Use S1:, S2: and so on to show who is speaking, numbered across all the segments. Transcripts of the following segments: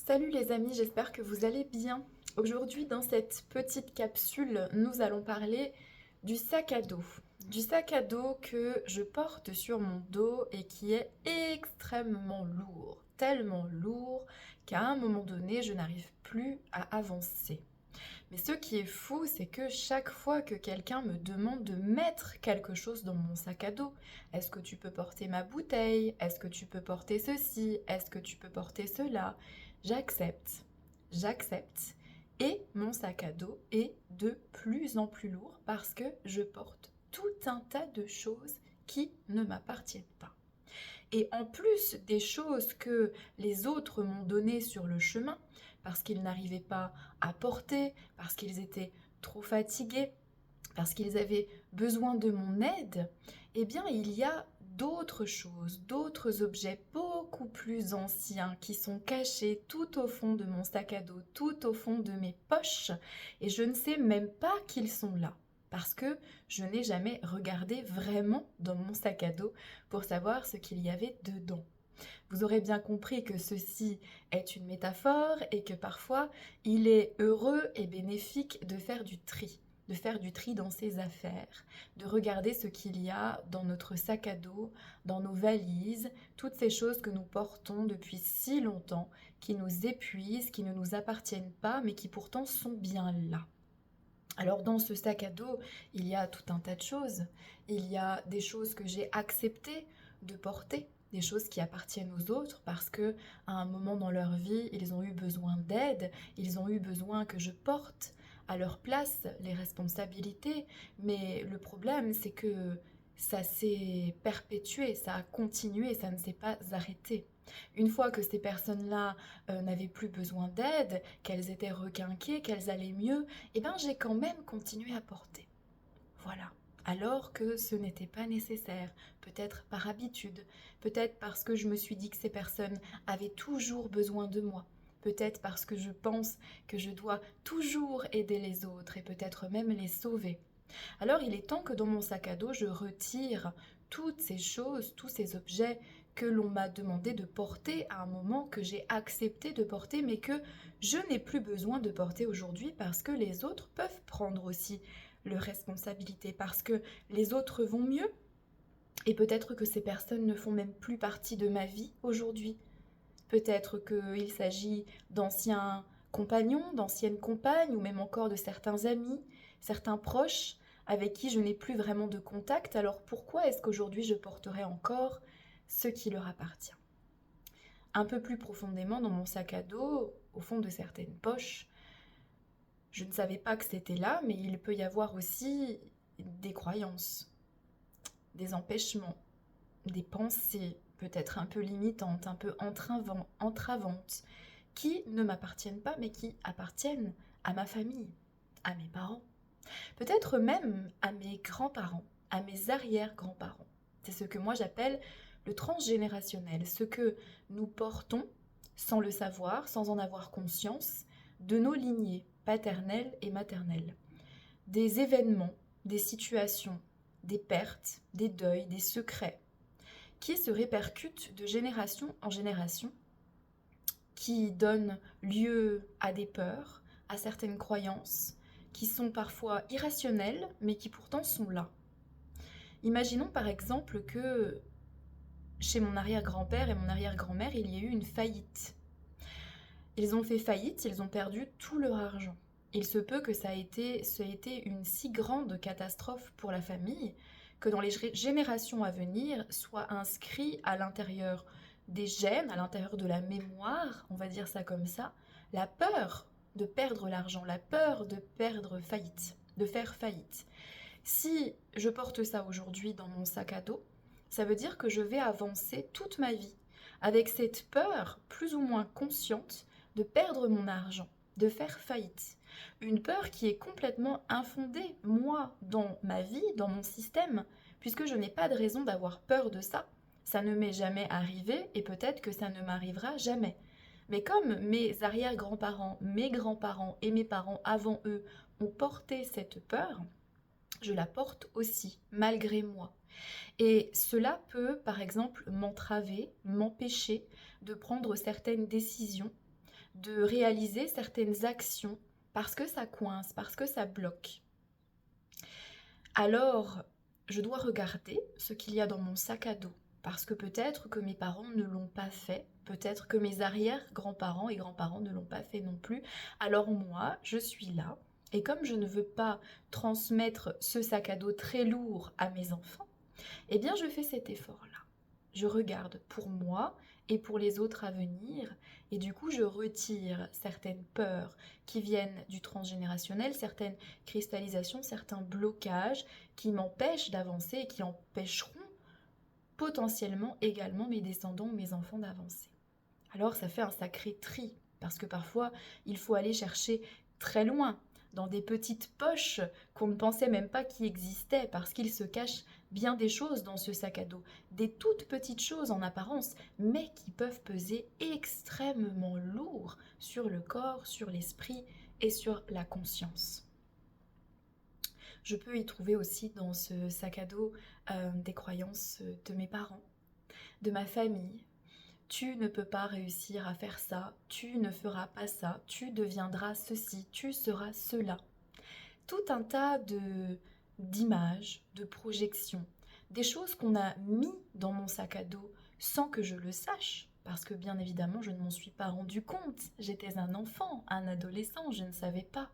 S1: Salut les amis, j'espère que vous allez bien. Aujourd'hui, dans cette petite capsule, nous allons parler du sac à dos. Du sac à dos que je porte sur mon dos et qui est extrêmement lourd. Tellement lourd qu'à un moment donné, je n'arrive plus à avancer. Mais ce qui est fou, c'est que chaque fois que quelqu'un me demande de mettre quelque chose dans mon sac à dos, est-ce que tu peux porter ma bouteille? Est-ce que tu peux porter ceci? Est-ce que tu peux porter cela? J'accepte, j'accepte. Et mon sac à dos est de plus en plus lourd parce que je porte tout un tas de choses qui ne m'appartiennent pas. Et en plus des choses que les autres m'ont données sur le chemin, parce qu'ils n'arrivaient pas à porter, parce qu'ils étaient trop fatigués, parce qu'ils avaient besoin de mon aide, eh bien il y a d'autres choses, d'autres objets beaucoup plus anciens qui sont cachés tout au fond de mon sac à dos, tout au fond de mes poches, et je ne sais même pas qu'ils sont là parce que je n'ai jamais regardé vraiment dans mon sac à dos pour savoir ce qu'il y avait dedans. Vous aurez bien compris que ceci est une métaphore et que parfois il est heureux et bénéfique de faire du tri. De faire du tri dans ses affaires, de regarder ce qu'il y a dans notre sac à dos, dans nos valises, toutes ces choses que nous portons depuis si longtemps, qui nous épuisent, qui ne nous appartiennent pas, mais qui pourtant sont bien là. Alors dans ce sac à dos, il y a tout un tas de choses. Il y a des choses que j'ai acceptées de porter, des choses qui appartiennent aux autres parce que à un moment dans leur vie, ils ont eu besoin d'aide, ils ont eu besoin que je porte à leur place les responsabilités. Mais le problème, c'est que ça s'est perpétué, ça a continué, ça ne s'est pas arrêté. Une fois que ces personnes-là n'avaient plus besoin d'aide, qu'elles étaient requinquées, qu'elles allaient mieux, eh ben j'ai quand même continué à porter. Voilà. Alors que ce n'était pas nécessaire, peut-être par habitude, peut-être parce que je me suis dit que ces personnes avaient toujours besoin de moi, peut-être parce que je pense que je dois toujours aider les autres et peut-être même les sauver. Alors il est temps que dans mon sac à dos, je retire toutes ces choses, tous ces objets que l'on m'a demandé de porter à un moment que j'ai accepté de porter, mais que je n'ai plus besoin de porter aujourd'hui parce que les autres peuvent prendre aussi leur responsabilité, parce que les autres vont mieux et peut-être que ces personnes ne font même plus partie de ma vie aujourd'hui. Peut-être qu'il s'agit d'anciens compagnons, d'anciennes compagnes ou même encore de certains amis, certains proches avec qui je n'ai plus vraiment de contact. Alors pourquoi est-ce qu'aujourd'hui je porterai encore ce qui leur appartient? Un peu plus profondément dans mon sac à dos, au fond de certaines poches, je ne savais pas que c'était là, mais il peut y avoir aussi des croyances, des empêchements, des pensées peut-être un peu limitantes, un peu entravantes, qui ne m'appartiennent pas, mais qui appartiennent à ma famille, à mes parents, peut-être même à mes grands-parents, à mes arrière-grands-parents. C'est ce que moi j'appelle le transgénérationnel, ce que nous portons sans le savoir, sans en avoir conscience, de nos lignées paternelles et maternelles. Des événements, des situations, des pertes, des deuils, des secrets, qui se répercutent de génération en génération, qui donnent lieu à des peurs, à certaines croyances, qui sont parfois irrationnelles, mais qui pourtant sont là. Imaginons par exemple que chez mon arrière-grand-père et mon arrière-grand-mère, il y a eu une faillite. Ils ont fait faillite, ils ont perdu tout leur argent. Il se peut que ça ait été une si grande catastrophe pour la famille que dans les générations à venir soit inscrit à l'intérieur des gènes, à l'intérieur de la mémoire, on va dire ça comme ça, la peur de perdre l'argent, la peur de perdre faillite, de faire faillite. Si je porte ça aujourd'hui dans mon sac à dos, ça veut dire que je vais avancer toute ma vie avec cette peur plus ou moins consciente de perdre mon argent, de faire faillite. Une peur qui est complètement infondée, moi, dans ma vie, dans mon système, puisque je n'ai pas de raison d'avoir peur de ça. Ça ne m'est jamais arrivé et peut-être que ça ne m'arrivera jamais. Mais comme mes arrière-grands-parents, mes grands-parents et mes parents avant eux ont porté cette peur, je la porte aussi, malgré moi. Et cela peut, par exemple, m'entraver, m'empêcher de prendre certaines décisions, de réaliser certaines actions parce que ça coince, parce que ça bloque. Alors, je dois regarder ce qu'il y a dans mon sac à dos, parce que peut-être que mes parents ne l'ont pas fait, peut-être que mes arrière-grands-parents et grands-parents ne l'ont pas fait non plus. Alors moi, je suis là, et comme je ne veux pas transmettre ce sac à dos très lourd à mes enfants, eh bien je fais cet effort-là. Je regarde pour moi et pour les autres à venir, et du coup je retire certaines peurs qui viennent du transgénérationnel, certaines cristallisations, certains blocages qui m'empêchent d'avancer et qui empêcheront potentiellement également mes descendants ou mes enfants d'avancer. Alors ça fait un sacré tri, parce que parfois il faut aller chercher très loin, dans des petites poches qu'on ne pensait même pas qui existaient, parce qu'il se cache bien des choses dans ce sac à dos, des toutes petites choses en apparence, mais qui peuvent peser extrêmement lourd sur le corps, sur l'esprit et sur la conscience. Je peux y trouver aussi dans ce sac à dos des croyances de mes parents, de ma famille. Tu ne peux pas réussir à faire ça, tu ne feras pas ça, tu deviendras ceci, tu seras cela. Tout un tas d'images, de projections, des choses qu'on a mis dans mon sac à dos sans que je le sache, parce que bien évidemment je ne m'en suis pas rendu compte. J'étais un enfant, un adolescent, je ne savais pas.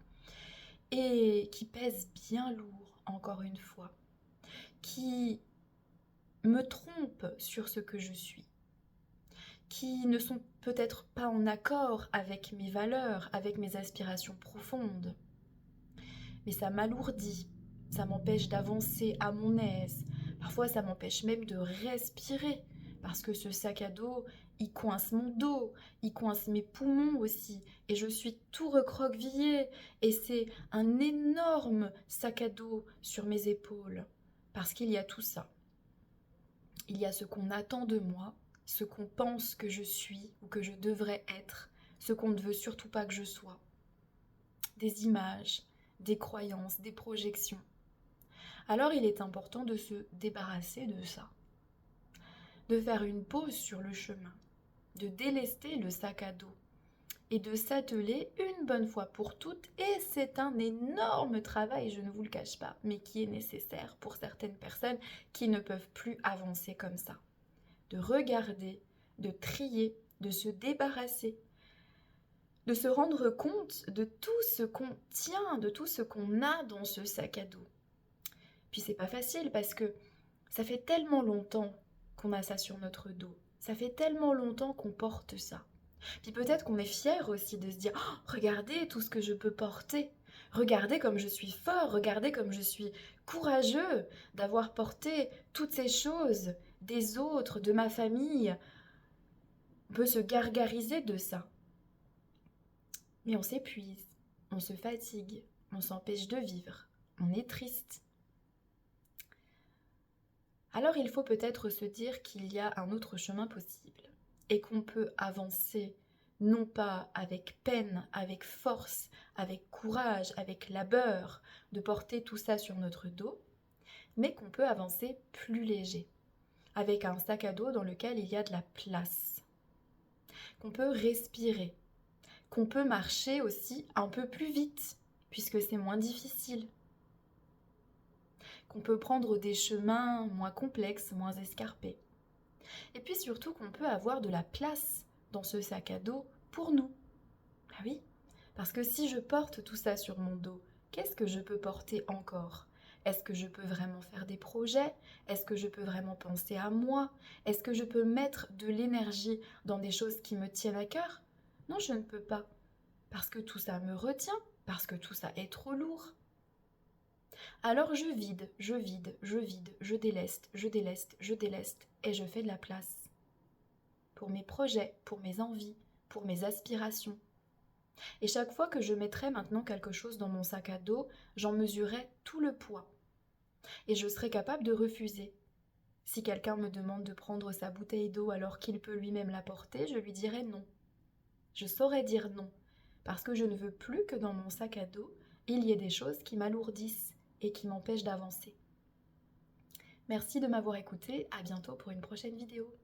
S1: Et qui pèsent bien lourd, encore une fois, qui me trompent sur ce que je suis, qui ne sont peut-être pas en accord avec mes valeurs, avec mes aspirations profondes. Mais ça m'alourdit, ça m'empêche d'avancer à mon aise. Parfois, ça m'empêche même de respirer, parce que ce sac à dos, il coince mon dos, il coince mes poumons aussi, et je suis tout recroquevillée, et c'est un énorme sac à dos sur mes épaules, parce qu'il y a tout ça. Il y a ce qu'on attend de moi, ce qu'on pense que je suis ou que je devrais être, ce qu'on ne veut surtout pas que je sois. Des images, des croyances, des projections. Alors il est important de se débarrasser de ça, de faire une pause sur le chemin, de délester le sac à dos et de s'atteler une bonne fois pour toutes. Et c'est un énorme travail, je ne vous le cache pas, mais qui est nécessaire pour certaines personnes qui ne peuvent plus avancer comme ça. De regarder, de trier, de se débarrasser, de se rendre compte de tout ce qu'on tient, de tout ce qu'on a dans ce sac à dos. Puis c'est pas facile parce que ça fait tellement longtemps qu'on a ça sur notre dos. Ça fait tellement longtemps qu'on porte ça. Puis peut-être qu'on est fier aussi de se dire oh, regardez tout ce que je peux porter. Regardez comme je suis fort, regardez comme je suis courageux d'avoir porté toutes ces choses des autres, de ma famille. On peut se gargariser de ça. Mais on s'épuise, on se fatigue, on s'empêche de vivre, on est triste. Alors il faut peut-être se dire qu'il y a un autre chemin possible et qu'on peut avancer non pas avec peine, avec force, avec courage, avec labeur de porter tout ça sur notre dos, mais qu'on peut avancer plus léger, avec un sac à dos dans lequel il y a de la place, qu'on peut respirer, qu'on peut marcher aussi un peu plus vite, puisque c'est moins difficile, qu'on peut prendre des chemins moins complexes, moins escarpés. Et puis surtout qu'on peut avoir de la place dans ce sac à dos pour nous. Ah oui, parce que si je porte tout ça sur mon dos, qu'est-ce que je peux porter encore ? Est-ce que je peux vraiment faire des projets ? Est-ce que je peux vraiment penser à moi ? Est-ce que je peux mettre de l'énergie dans des choses qui me tiennent à cœur ? Non, je ne peux pas. Parce que tout ça me retient, parce que tout ça est trop lourd. Alors je vide, je vide, je vide, je déleste, je déleste, je déleste, et je fais de la place. Pour mes projets, pour mes envies, pour mes aspirations. Et chaque fois que je mettrai maintenant quelque chose dans mon sac à dos, j'en mesurerai tout le poids. Et je serai capable de refuser. Si quelqu'un me demande de prendre sa bouteille d'eau alors qu'il peut lui-même la porter, je lui dirai non. Je saurai dire non, parce que je ne veux plus que dans mon sac à dos, il y ait des choses qui m'alourdissent et qui m'empêchent d'avancer. Merci de m'avoir écouté, à bientôt pour une prochaine vidéo.